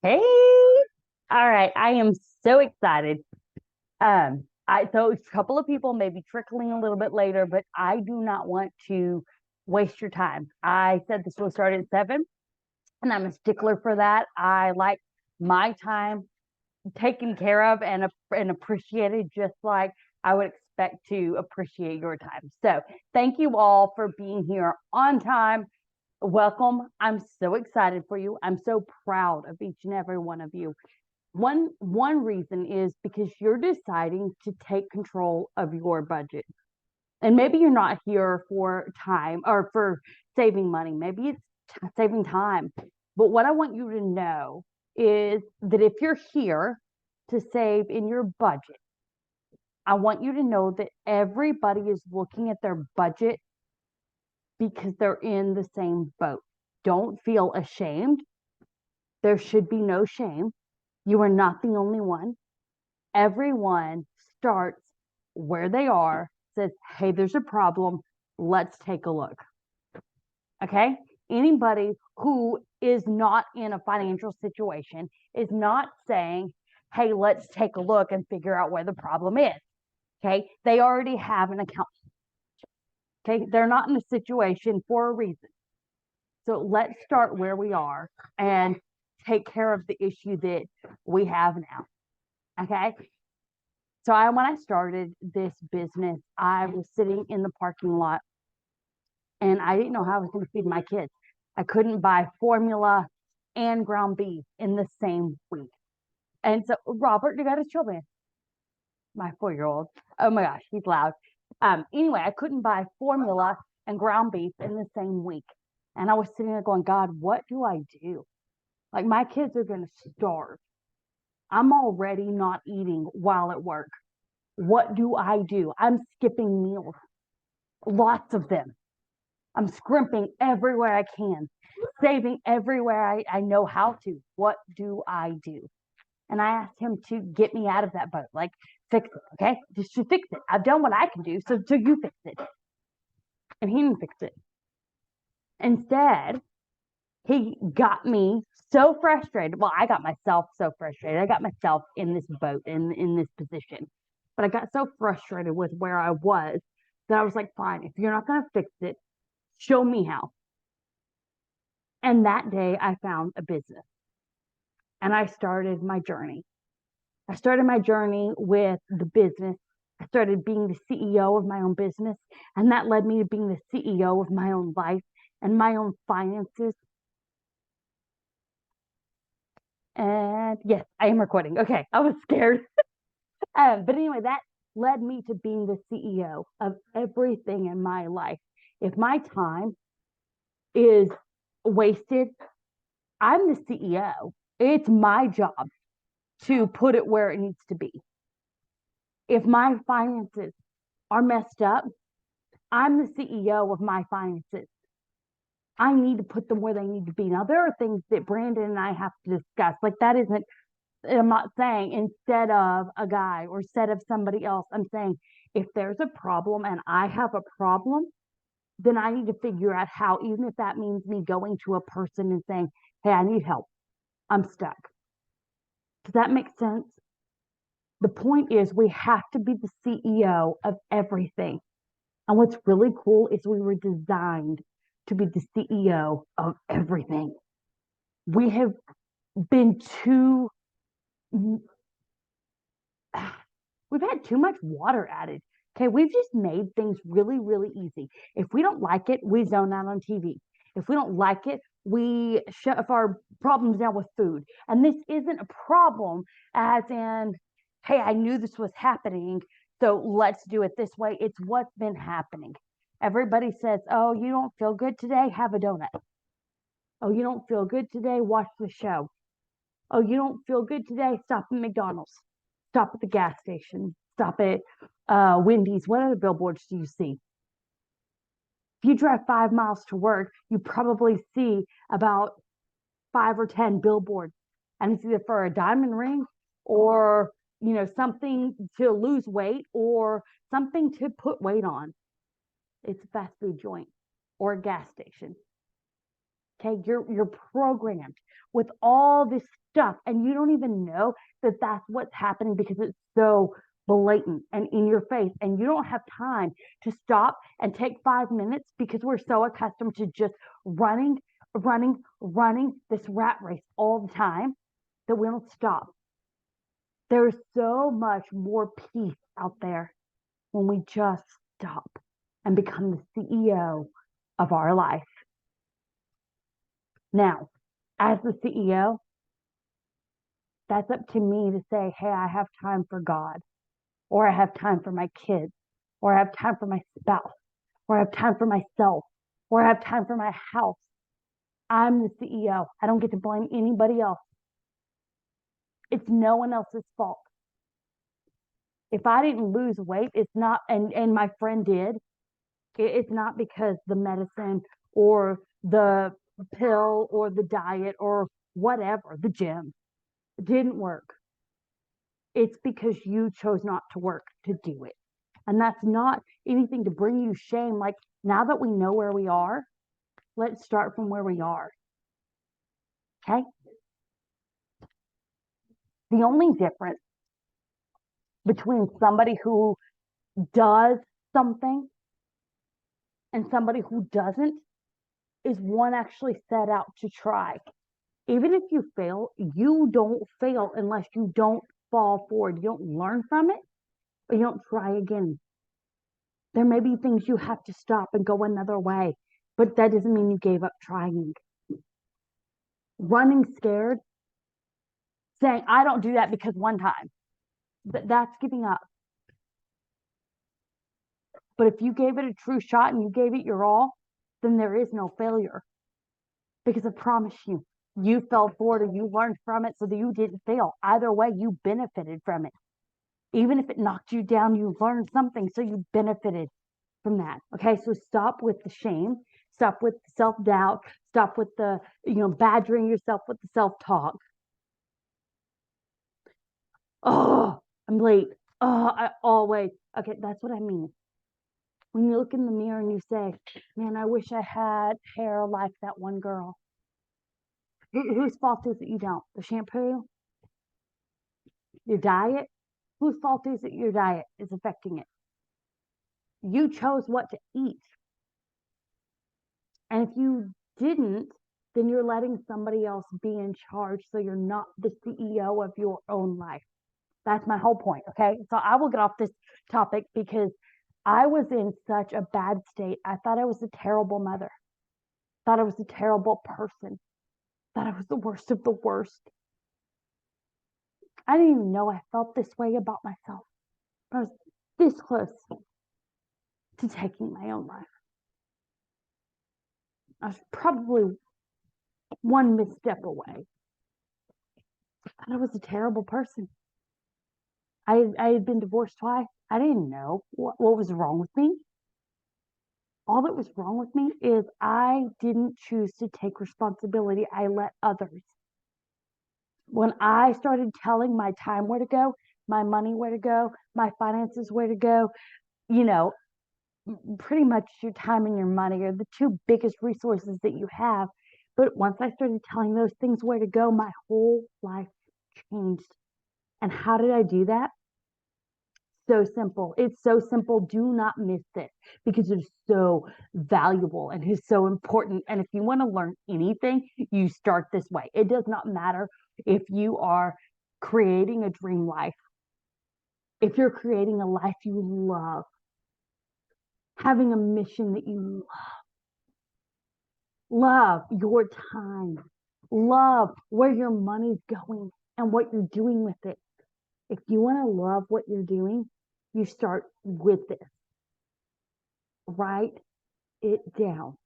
Hey, all right. I am so excited. So a couple of people may be trickling a little bit later, but I do not want to waste your time. I said this will start at 7, and I'm a stickler for that. I like my time taken care of and appreciated just like I would expect to appreciate your time. So thank you all for being here on time. Welcome. I'm so excited for you. I'm so proud of each and every one of you. One reason is because you're deciding to take control of your budget. And maybe you're not here for time or for saving money. Maybe it's saving time. But what I want you to know is that if you're here to save in your budget, I want you to know that everybody is looking at their budget because they're in the same boat. Don't feel ashamed. There should be no shame. You are not the only one. Everyone starts where they are, says, hey, there's a problem. Let's take a look. Okay. Anybody who is not in a financial situation is not saying, hey, let's take a look and figure out where the problem is. Okay. They already have an account. Okay. They're not in a situation for a reason. So let's start where we are and take care of the issue that we have now. Okay. So when I started this business, I was sitting in the parking lot and I didn't know how I was going to feed my kids. I couldn't buy formula and ground beef in the same week. And so, Robert, you got to chill, man. My 4-year-old. Oh my gosh, he's loud. Anyway, I couldn't buy formula and ground beef in the same week. And I was sitting there going, God, what do I do? Like, my kids are going to starve. I'm already not eating while at work. What do I do? I'm skipping meals, lots of them. I'm scrimping everywhere I can, saving everywhere I know how to. What do I do? And I asked him to get me out of that boat, like fix it, okay? Just to fix it. I've done what I can do, so you fix it. And he didn't fix it. Instead, he got me so frustrated. Well, I got myself so frustrated. I got myself in this boat, in this position. But I got so frustrated with where I was that I was like, fine, if you're not going to fix it, show me how. And that day I found a business and I started my journey. I started my journey with the business. I started being the CEO of my own business, and that led me to being the CEO of my own life and my own finances. And yes, I am recording. Okay, I was scared. But anyway, that led me to being the CEO of everything in my life. If my time is wasted, I'm the CEO. It's my job to put it where it needs to be. If my finances are messed up, I'm the CEO of my finances. I need to put them where they need to be. Now, there are things that Brandon and I have to discuss. Like, that isn't, I'm not saying instead of a guy or instead of somebody else. I'm saying if there's a problem and I have a problem, then I need to figure out how, even if that means me going to a person and saying, hey, I need help. I'm stuck. Does that make sense? The point is, we have to be the CEO of everything. And what's really cool is we were designed to be the CEO of everything. We have been too, we've had too much water added. Okay, we've just made things really, really easy. If we don't like it, we zone out on TV. If we don't like it, we shove our problems down with food. And this isn't a problem as in, hey, I knew this was happening, so let's do it this way. It's what's been happening. Everybody says, oh, you don't feel good today? Have a donut. Oh, you don't feel good today? Watch the show. Oh, you don't feel good today? Stop at McDonald's. Stop at the gas station. Stop at Wendy's. What other billboards do you see? If you drive 5 miles to work, you probably see about 5 or 10 billboards. And it's either for a diamond ring or, something to lose weight or something to put weight on. It's a fast food joint or a gas station. Okay, you're programmed with all this stuff, and you don't even know that that's what's happening because it's so blatant and in your face, and you don't have time to stop and take 5 minutes because we're so accustomed to just running, running this rat race all the time that we don't stop. There's so much more peace out there when we just stop and become the CEO of our life. Now, as the CEO, that's up to me to say, hey, I have time for God, or I have time for my kids, or I have time for my spouse, or I have time for myself, or I have time for my house. I'm the CEO. I don't get to blame anybody else. It's no one else's fault. If I didn't lose weight, it's not, and my friend did, it's not because the medicine or the pill or the diet or whatever, the gym didn't work. It's because you chose not to work to do it. And that's not anything to bring you shame. Like, now that we know where we are, let's start from where we are. Okay? The only difference between somebody who does something and somebody who doesn't is one actually set out to try. Even if you fail, you don't fail unless you don't fall forward. You don't learn from it, or you don't try again. There may be things you have to stop and go another way, but that doesn't mean you gave up trying. Running scared, saying, I don't do that because one time, that's giving up. But if you gave it a true shot and you gave it your all, then there is no failure. Because I promise you, you fell forward or you learned from it so that you didn't fail. Either way, you benefited from it. Even if it knocked you down, you learned something, so you benefited from that. Okay, so stop with the shame, stop with the self-doubt, stop with the, badgering yourself with the self-talk. Oh, I'm late. Oh, I always. Okay, that's what I mean. When you look in the mirror and you say, man, I wish I had hair like that one girl. Whose fault is it you don't? The shampoo? Your diet? Whose fault is it your diet is affecting it? You chose what to eat. And if you didn't, then you're letting somebody else be in charge. So you're not the CEO of your own life. That's my whole point. Okay. So I will get off this topic because I was in such a bad state. I thought I was a terrible mother, thought I was a terrible person, thought I was the worst of the worst. I didn't even know I felt this way about myself. I was this close to taking my own life. I was probably one misstep away. I thought I was a terrible person. I had been divorced twice. I didn't know what was wrong with me. All that was wrong with me is I didn't choose to take responsibility. I let others. When I started telling my time where to go, my money where to go, my finances where to go, you know, pretty much your time and your money are the two biggest resources that you have. But once I started telling those things where to go, my whole life changed. And how did I do that? So simple. It's so simple. Do not miss it because it's so valuable and it's so important. And if you want to learn anything, you start this way. It does not matter if you are creating a dream life, if you're creating a life you love, having a mission that you love your time, love where your money's going and what you're doing with it. If you want to love what you're doing, you start with this. Write it down.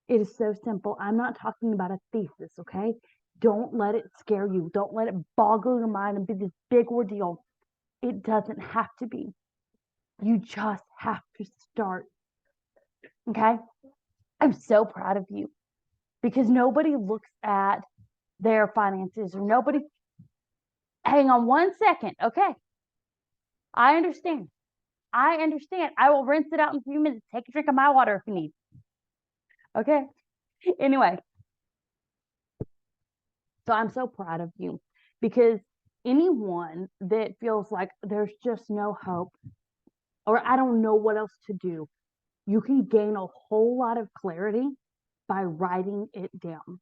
It is so simple. I'm not talking about a thesis, okay? Don't let it scare you. Don't let it boggle your mind and be this big ordeal. It doesn't have to be. You just have to start. Okay? I'm so proud of you because nobody looks at their finances or nobody. Hang on 1 second. Okay. I understand. I will rinse it out in a few minutes. Take a drink of my water if you need. Okay. Anyway, so I'm so proud of you because anyone that feels like there's just no hope or I don't know what else to do, you can gain a whole lot of clarity by writing it down.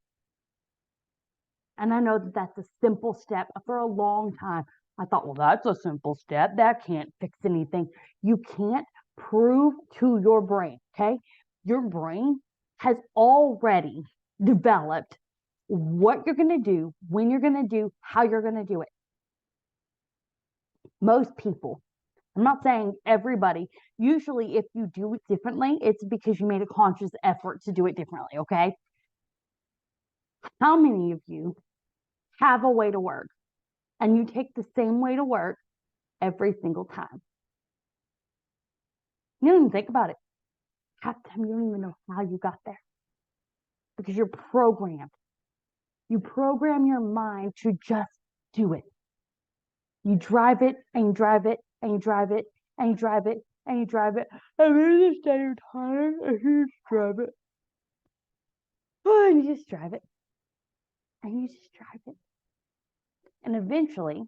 And I know that that's a simple step. For a long time, I thought, well, that's a simple step. That can't fix anything. You can't prove to your brain, okay? Your brain has already developed what you're going to do, when you're going to do, how you're going to do it. Most people, I'm not saying everybody, usually if you do it differently, it's because you made a conscious effort to do it differently, okay? How many of you have a way to work and you take the same way to work every single time? You don't even think about it. Half the time you don't even know how you got there because you're programmed. You program your mind to just do it. You drive it and you drive it and you drive it and you drive it and you drive it. I'm in the same time and you just drive it. Oh, and you just drive it. And you just drive it. And eventually,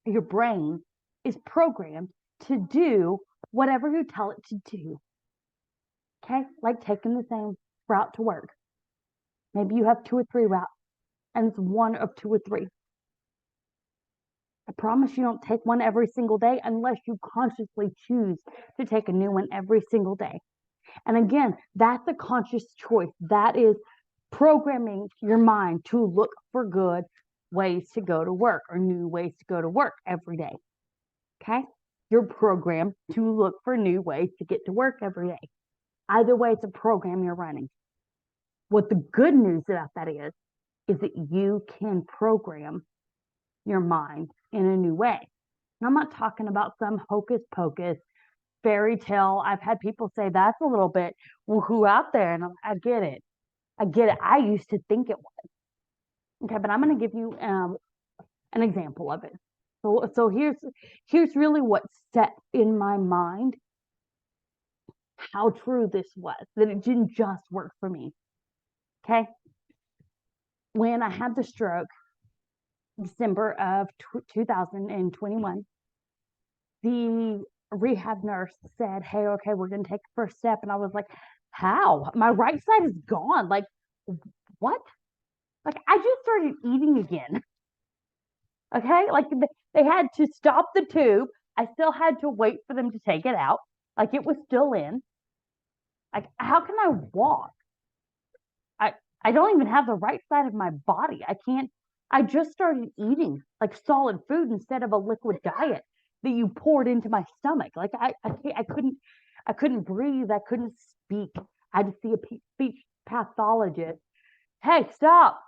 your brain is programmed to do whatever you tell it to do. Okay? Like taking the same route to work. Maybe you have 2 or 3 routes, and it's one of 2 or 3. I promise you don't take one every single day unless you consciously choose to take a new one every single day. And again, that's a conscious choice. That is programming your mind to look for good ways to go to work or new ways to go to work every day. Okay? You're programmed to look for new ways to get to work every day. Either way, it's a program you're running. What the good news about that is that you can program your mind in a new way. And I'm not talking about some hocus pocus fairy tale. I've had people say that's a little bit woohoo out there, and I get it. I get it. I used to think it was. Okay, but I'm going to give you an example of it. So here's really what set in my mind how true this was, that it didn't just work for me. Okay. When I had the stroke, December of 2021, the rehab nurse said, hey, okay, we're going to take the first step. And I was like, how? My right side is gone. Like, what? Like, I just started eating again. Okay. Like, they had to stop the tube. I still had to wait for them to take it out. Like, it was still in. Like, how can I walk? I don't even have the right side of my body. I can't. I just started eating like solid food instead of a liquid diet that you poured into my stomach. Like I couldn't breathe. I couldn't speak. I had to see a speech pathologist. Hey, stop.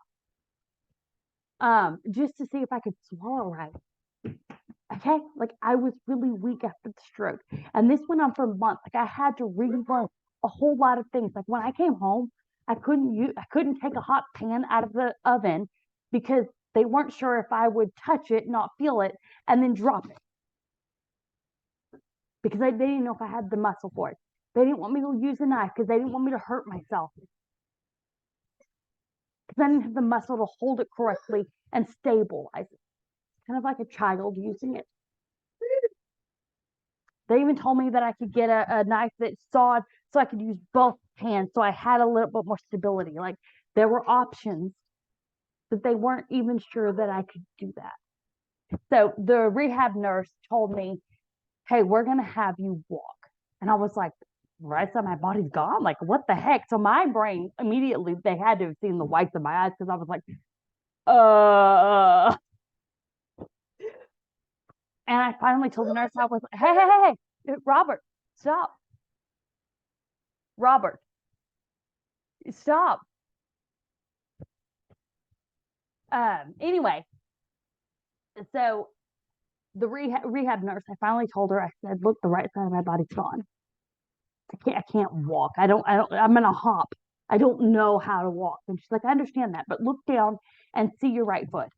Just to see if I could swallow right. Okay, like I was really weak after the stroke, and this went on for months. Like I had to relearn a whole lot of things. Like when I came home, I couldn't take a hot pan out of the oven because they weren't sure if I would touch it, not feel it, and then drop it because they didn't know if I had the muscle for it. They didn't want me to use a knife because they didn't want me to hurt myself because I didn't have the muscle to hold it correctly and stabilize it. Kind of like a child using it. They even told me that I could get a knife that sawed so I could use both hands so I had a little bit more stability. Like there were options, but they weren't even sure that I could do that. So the rehab nurse told me, hey, we're going to have you walk. And I was like, right side of my body's gone. Like, what the heck? So my brain immediately, they had to have seen the whites of my eyes because I was like, And I finally told the nurse, I was like, hey, Robert, stop. Robert, stop. Anyway, so the rehab nurse, I finally told her, I said, look, the right side of my body's gone. I can't walk. I'm in a hop. I don't know how to walk. And she's like, I understand that, but look down and see your right foot.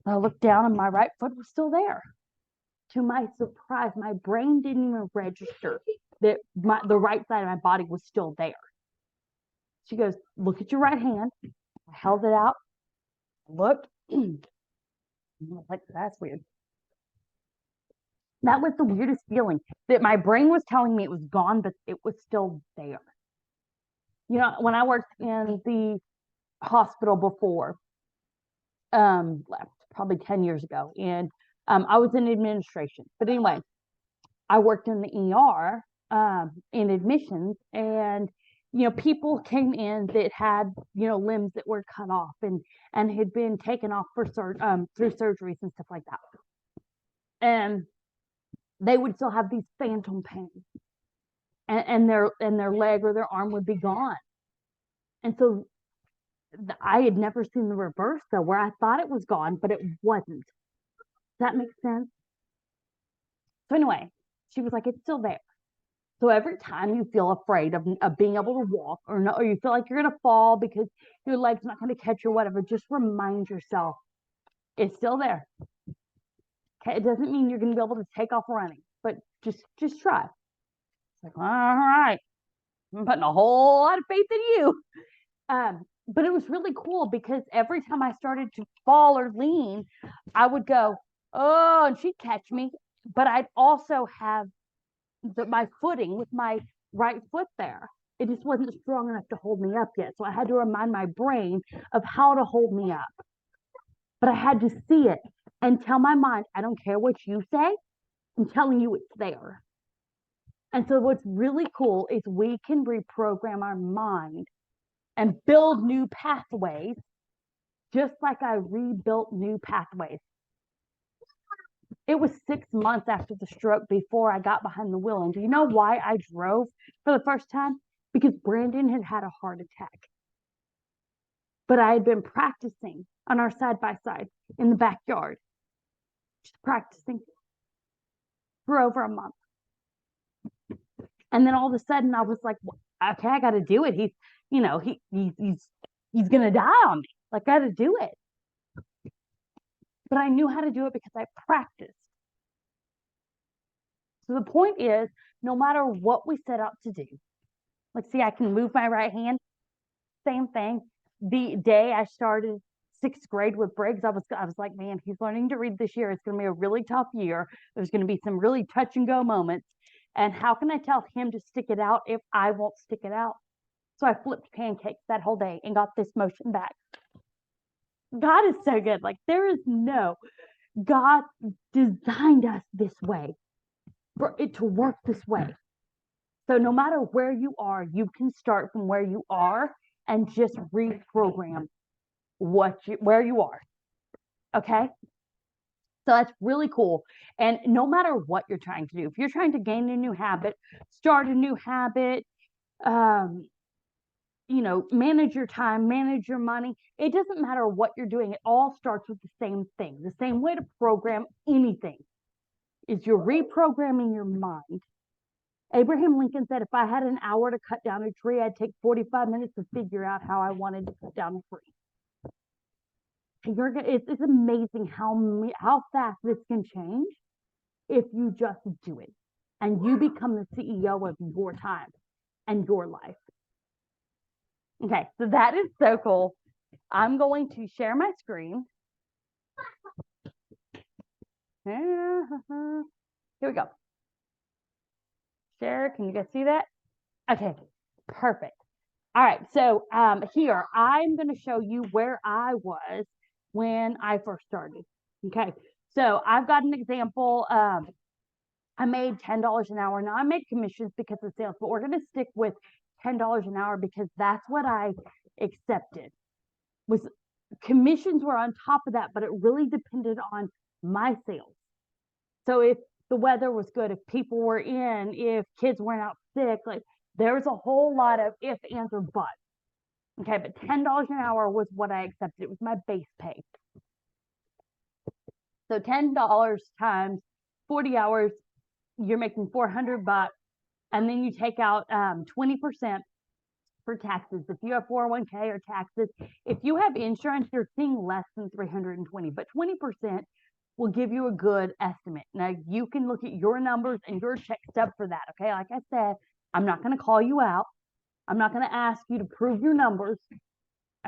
And I looked down and my right foot was still there. To my surprise, my brain didn't even register that the right side of my body was still there. She goes, look at your right hand. I held it out, looked. I was like, that's weird. That was the weirdest feeling, that my brain was telling me it was gone, but it was still there. You know, when I worked in the hospital before, probably 10 years ago, and I was in administration. But anyway, I worked in the ER in admissions, and people came in that had limbs that were cut off and had been taken off for through surgeries and stuff like that, and they would still have these phantom pains, and their leg or their arm would be gone. And so I had never seen the reverse, though, where I thought it was gone, but it wasn't. Does that make sense? So anyway, she was like, it's still there. So every time you feel afraid of being able to walk, or you feel like you're going to fall because your leg's not going to catch or whatever, just remind yourself it's still there. Okay, it doesn't mean you're going to be able to take off running, but just try. It's like, all right, I'm putting a whole lot of faith in you. But it was really cool because every time I started to fall or lean, I would go, oh, and she'd catch me. But I'd also have my footing with my right foot there. It just wasn't strong enough to hold me up yet. So I had to remind my brain of how to hold me up. But I had to see it and tell my mind, I don't care what you say, I'm telling you it's there. And so what's really cool is we can reprogram our mind and build new pathways, just like I rebuilt new pathways. It was 6 months after the stroke before I got behind the wheel. And do you know why I drove for the first time? Because Brandon had had a heart attack. But I had been practicing on our side-by-side in the backyard, just practicing for over a month. And then all of a sudden I was like, okay, I got to do it. He's going to die on me. Like, I got to do it. But I knew how to do it because I practiced. So the point is, no matter what we set out to do, let's see, I can move my right hand. Same thing. The day I started 6th grade with Briggs, I was like, man, he's learning to read this year. It's going to be a really tough year. There's going to be some really touch and go moments. And how can I tell him to stick it out if I won't stick it out? So I flipped pancakes that whole day and got this motion back. God is so good. Like, God designed us this way, for it to work this way. So no matter where you are, you can start from where you are and just reprogram where you are. Okay? So that's really cool. And no matter what you're trying to do, if you're trying to gain a new habit, start a new habit, manage your time, manage your money, it doesn't matter what you're doing. It all starts with the same thing. The same way to program anything is you're reprogramming your mind. Abraham Lincoln said, if I had an hour to cut down a tree, I'd take 45 minutes to figure out how I wanted to cut down a tree. It's amazing how fast this can change if you just do it and you become the CEO of your time and your life. Okay, so that is so cool. I'm going to share my screen. Here we go. Share, can you guys see that? Okay, perfect. All right, so here, I'm going to show you where I was when I first started. Okay, so I've got an example. I made $10 an hour. Now I made commissions because of sales, but we're going to stick with $10 an hour because that's what I accepted. Commissions were on top of that, but it really depended on my sales. So if the weather was good, if people were in, if kids weren't out sick, like there was a whole lot of if, ands, or buts. Okay, but $10 an hour was what I accepted. It was my base pay. So $10 times 40 hours, you're making $400, and then you take out 20% for taxes. If you have 401k or taxes, if you have insurance, you're seeing less than 320, but 20% will give you a good estimate. Now you can look at your numbers and your check stub for that. Okay, like I said, I'm not going to call you out. I'm not going to ask you to prove your numbers.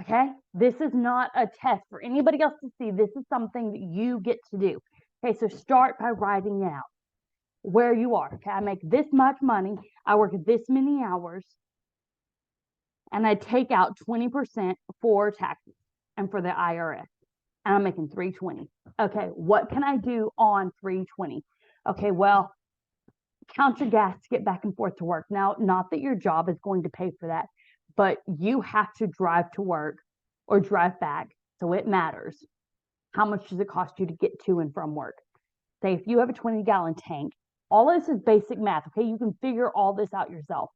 Okay. This is not a test for anybody else to see. This is something that you get to do. Okay. So start by writing it out where you are. Okay. I make this much money. I work this many hours and I take out 20% for taxes and for the IRS. And I'm making 320. Okay. What can I do on 320? Okay. Well, count your gas to get back and forth to work. Now, not that your job is going to pay for that, but you have to drive to work or drive back. So it matters. How much does it cost you to get to and from work? Say if you have a 20-gallon tank, all of this is basic math. Okay. You can figure all this out yourself.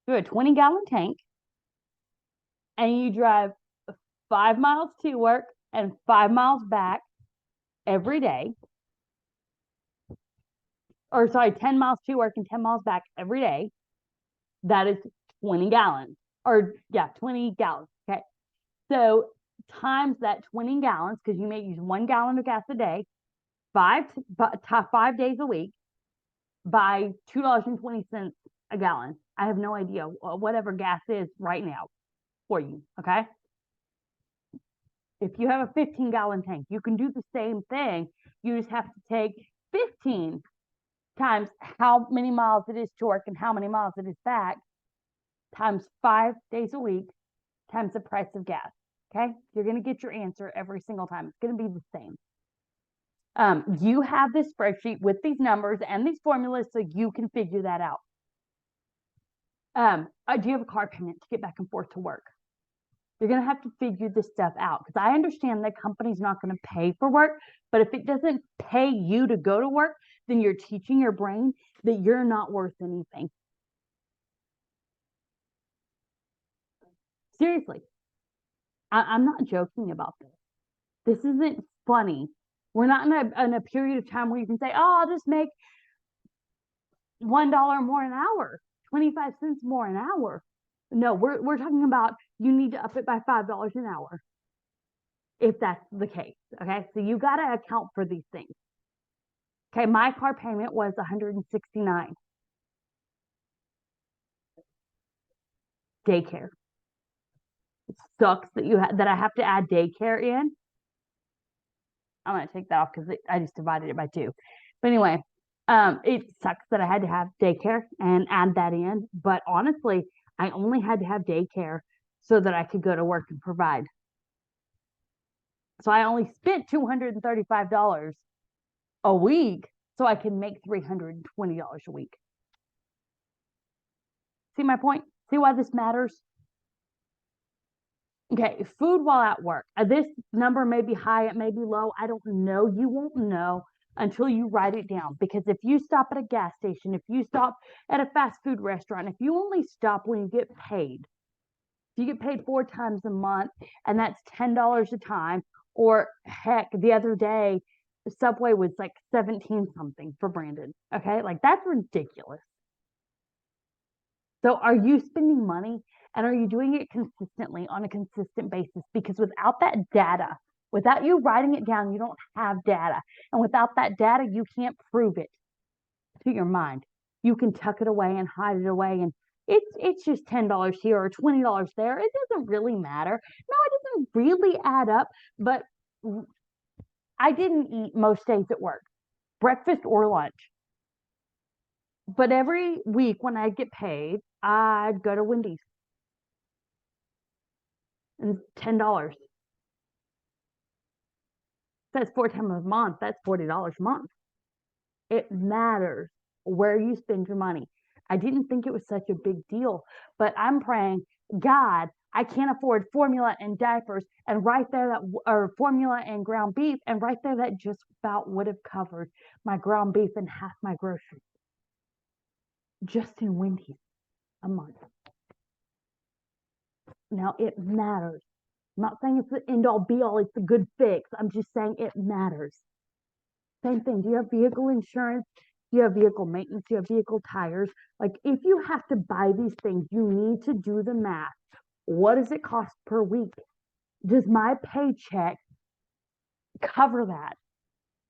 You have a 20-gallon tank and you drive 5 miles to work and 5 miles back every day. Or sorry, 10 miles to work and 10 miles back every day. That is 20 gallons. Or yeah, 20 gallons. Okay. So times that 20 gallons, because you may use 1 gallon of gas a day, 5 days a week, by $2.20 a gallon. I have no idea whatever gas is right now for you. Okay. If you have a 15-gallon tank, you can do the same thing. You just have to take 15 times how many miles it is to work and how many miles it is back, times 5 days a week, times the price of gas. Okay. You're going to get your answer every single time. It's going to be the same. You have this spreadsheet with these numbers and these formulas so you can figure that out. Do you have a car payment to get back and forth to work? You're going to have to figure this stuff out because I understand that company's not going to pay for work, but if it doesn't pay you to go to work, then you're teaching your brain that you're not worth anything. Seriously, I'm not joking about this. This isn't funny. We're not in a period of time where you can say, oh, I'll just make $1 more an hour, 25 cents more an hour. No, we're talking about you need to up it by $5 an hour if that's the case. Okay. So you got to account for these things. Okay. My car payment was $169. Daycare. It sucks that I have to add daycare in. I'm going to take that off because I just divided it by 2. But anyway, it sucks that I had to have daycare and add that in. But honestly, I only had to have daycare so that I could go to work and provide. So I only spent $235 a week so I can make $320 a week. See my point? See why this matters? Okay, food while at work. This number may be high, it may be low. I don't know. You won't know until you write it down. Because if you stop at a gas station, if you stop at a fast food restaurant, if you only stop when you get paid, if you get paid 4 times a month and that's $10 a time, or heck, the other day, the Subway was like 17 something for Brandon. Okay, like that's ridiculous. So are you spending money and are you doing it consistently on a consistent basis? Because without that data, without you writing it down, you don't have data. And without that data, you can't prove it to your mind. You can tuck it away and hide it away and it's just $10 here or $20 there. It doesn't really matter. No, it doesn't really add up, but I didn't eat most days at work, breakfast or lunch. But every week when I get paid, I'd go to Wendy's and $10. That's 4 times a month. That's $40 a month. It matters where you spend your money. I didn't think it was such a big deal, but I'm praying, God, I can't afford formula and diapers, and right there that or formula and ground beef, and right there that just about would have covered my ground beef and half my groceries just in Wendy's a month. Now it matters. I'm not saying it's the end all be all, it's a good fix. I'm just saying it matters. Same thing. Do you have vehicle insurance? Do you have vehicle maintenance? Do you have vehicle tires? Like if you have to buy these things, you need to do the math. What does it cost per week? Does my paycheck cover that?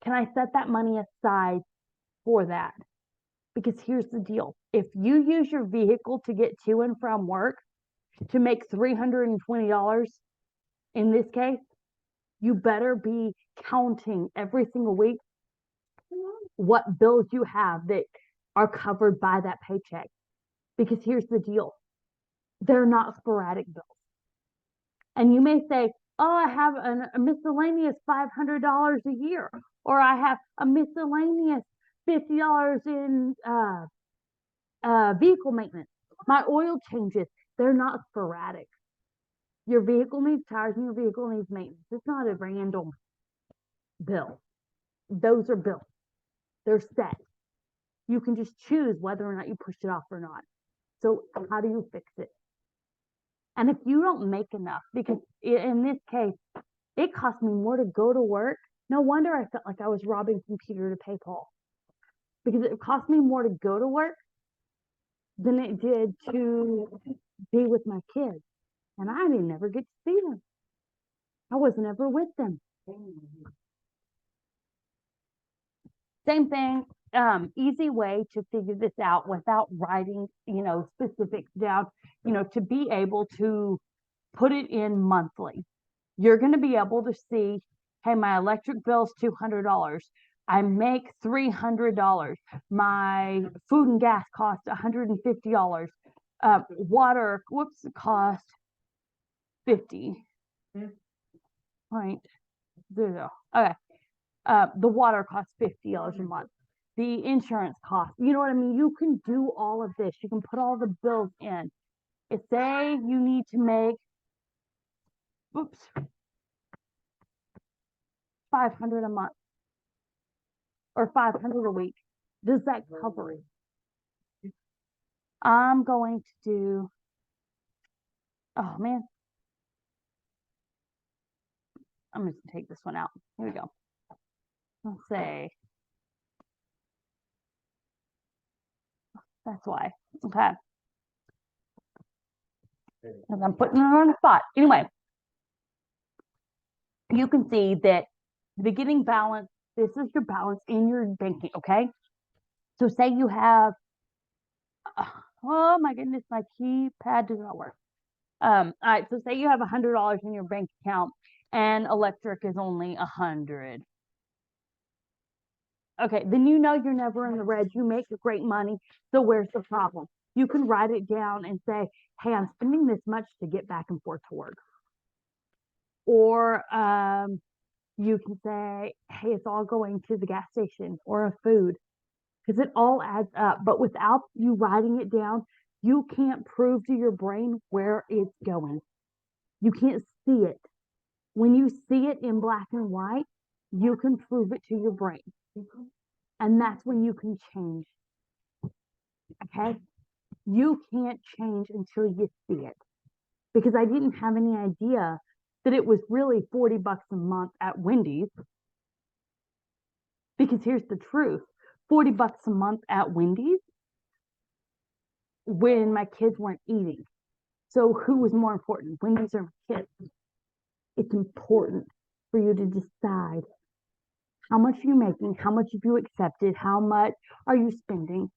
Can I set that money aside for that? Because here's the deal. If you use your vehicle to get to and from work, to make $320 in this case, you better be counting every single week what bills you have that are covered by that paycheck. Because here's the deal, they're not sporadic bills. And you may say, oh, I have a miscellaneous $500 a year, or I have a miscellaneous $50 in vehicle maintenance. My oil changes, they're not sporadic. Your vehicle needs tires and your vehicle needs maintenance. It's not a random bill. Those are bills. They're set. You can just choose whether or not you push it off or not. So how do you fix it? And if you don't make enough, because in this case, it cost me more to go to work. No wonder I felt like I was robbing from Peter to pay Paul. Because it cost me more to go to work than it did to be with my kids. And I didn't never get to see them. I was never with them. Same thing, easy way to figure this out without writing, specifics down, to be able to put it in monthly. You're going to be able to see, hey, my electric bill's $200. I make $300. My food and gas cost $150. Water, cost 50. Point zero. Okay. The water costs $50 a month. The insurance cost, you know what I mean? You can do all of this. You can put all the bills in. If say you need to make, 500 a month or 500 a week, does that cover it? I'm going to do, oh man, I'm just gonna take this one out. Here we go. Let's say, that's why. Okay. Because I'm putting it on the spot. Anyway, you can see that the beginning balance, this is your balance in your banking, okay? So say you have, oh my goodness, my keypad does not work. All right, so say you have $100 in your bank account and electric is only 100. Okay, then you know you're never in the red. You make great money. So where's the problem? You can write it down and say, hey, I'm spending this much to get back and forth to work. Or you can say, hey, it's all going to the gas station or a food, because it all adds up. But without you writing it down, you can't prove to your brain where it's going. You can't see it. When you see it in black and white, you can prove it to your brain. And that's when you can change. Okay? You can't change until you see it. Because I didn't have any idea that it was really $40 a month at Wendy's. Because here's the truth, $40 a month at Wendy's when my kids weren't eating. So who was more important, Wendy's or my kids? It's important for you to decide how much you're making, how much have you accepted, how much are you spending,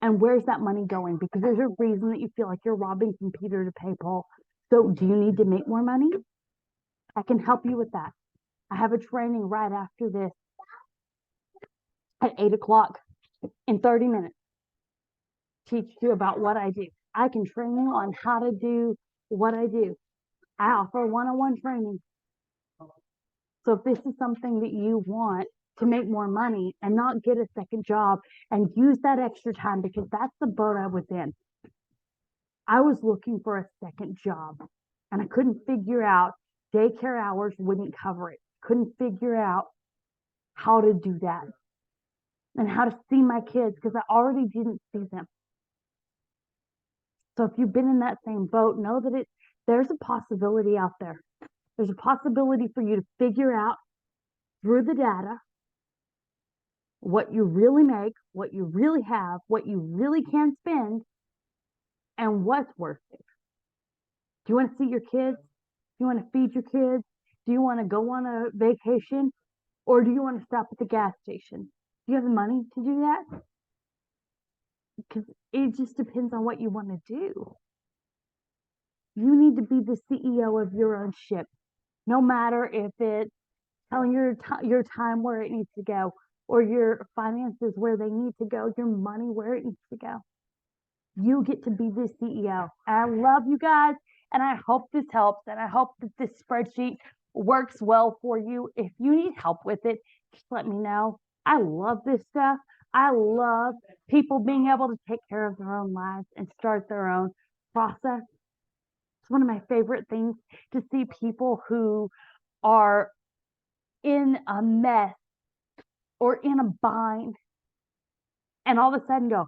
and where's that money going? Because there's a reason that you feel like you're robbing from Peter to pay Paul. So do you need to make more money? I can help you with that. I have a training right after this at 8 o'clock in 30 minutes. Teach you about what I do. I can train you on how to do what I do. I offer one-on-one training. So if this is something that you want to make more money and not get a second job and use that extra time, because that's the boat I was in. I was looking for a second job and I couldn't figure out, daycare hours wouldn't cover it. Couldn't figure out how to do that and how to see my kids because I already didn't see them. So if you've been in that same boat, know that there's a possibility out there. There's a possibility for you to figure out through the data what you really make, what you really have, what you really can spend, and what's worth it. Do you want to see your kids? Do you want to feed your kids? Do you want to go on a vacation? Or do you want to stop at the gas station? Do you have the money to do that? Because it just depends on what you want to do. You need to be the CEO of your own ship, no matter if it's telling your time where it needs to go, or your finances where they need to go, your money where it needs to go. You get to be the CEO. And I love you guys, and I hope this helps, and I hope that this spreadsheet works well for you. If you need help with it, just let me know. I love this stuff. I love people being able to take care of their own lives and start their own process. It's one of my favorite things to see people who are in a mess or in a bind and all of a sudden go,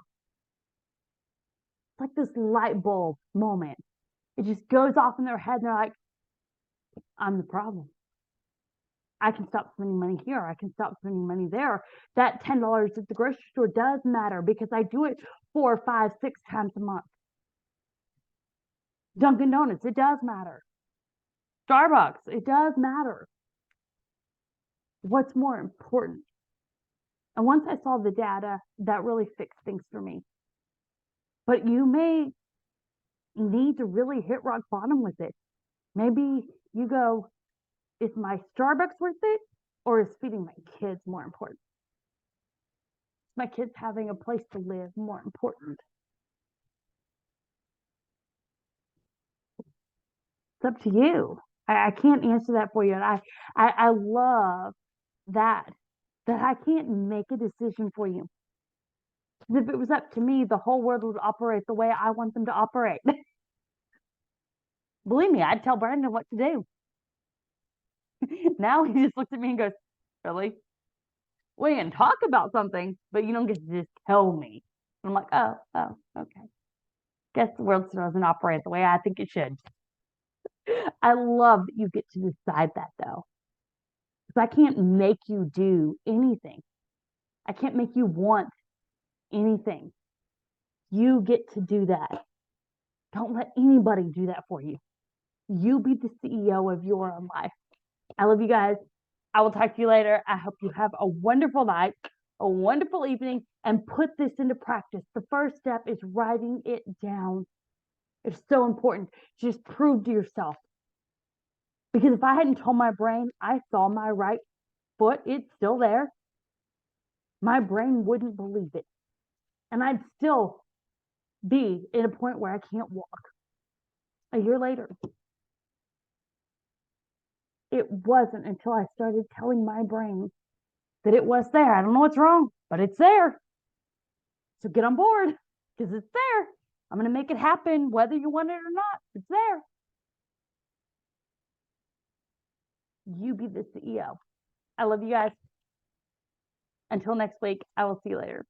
it's like this light bulb moment. It just goes off in their head and they're like, I'm the problem. I can stop spending money here. I can stop spending money there. That $10 at the grocery store does matter because I do it 4, 5, 6 times a month. Dunkin' Donuts, it does matter. Starbucks, it does matter. What's more important? And once I saw the data, that really fixed things for me. But you may need to really hit rock bottom with it. Maybe you go, is my Starbucks worth it? Or is feeding my kids more important? Is my kids having a place to live more important? It's up to you. I can't answer that for you. And I love that I can't make a decision for you. If it was up to me, the whole world would operate the way I want them to operate. Believe me, I'd tell Brandon what to do. Now he just looks at me and goes, really? We can talk about something, but you don't get to just tell me. And I'm like, oh, okay. Guess the world still doesn't operate the way I think it should. I love that you get to decide that though. Because I can't make you do anything. I can't make you want anything. You get to do that. Don't let anybody do that for you. You be the CEO of your own life. I love you guys. I will talk to you later. I hope you have a wonderful night, a wonderful evening, and put this into practice. The first step is writing it down. It's so important. Just prove to yourself. Because if I hadn't told my brain I saw my right foot, it's still there, my brain wouldn't believe it. And I'd still be at a point where I can't walk. A year later, it wasn't until I started telling my brain that it was there. I don't know what's wrong, but it's there. So get on board because it's there. I'm going to make it happen whether you want it or not. It's there. You be the CEO. I love you guys. Until next week, I will see you later.